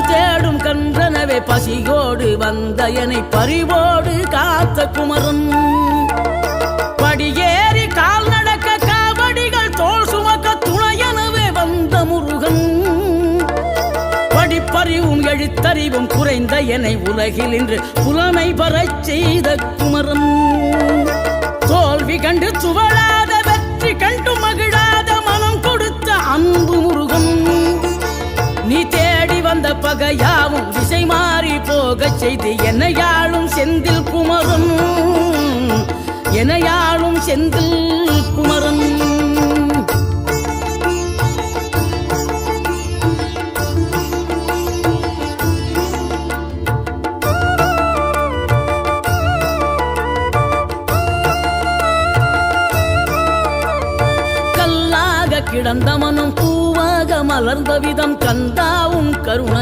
தேடும் கன்றனவே பசியோடு வந்த என்னை பறிவோடு காத்த குமரன். படியேறி கால் நடக்க காவடிகள் தோல் சுமக்க துணையனவே வந்த முருகன். படிப்பறிவும் எழுத்தறிவும் குறைந்த என்னை உலகில் இன்று புலமை பெறச் செய்த குமரன். தோல்வி கண்டு துவளாத வெற்றி கண்டு மகிழாத மனம் கொடுத்த அன்பு முருகன். நீ தேடி வந்த பகையாவும் திசை மாறி போகச் செய்து என்னையாளும் செந்தில் குமரன். என்னையாளும் செந்தில் குமரன். கிடந்த மனம் பூவாக மலர்ந்த விதம் கந்தாவும் கருணை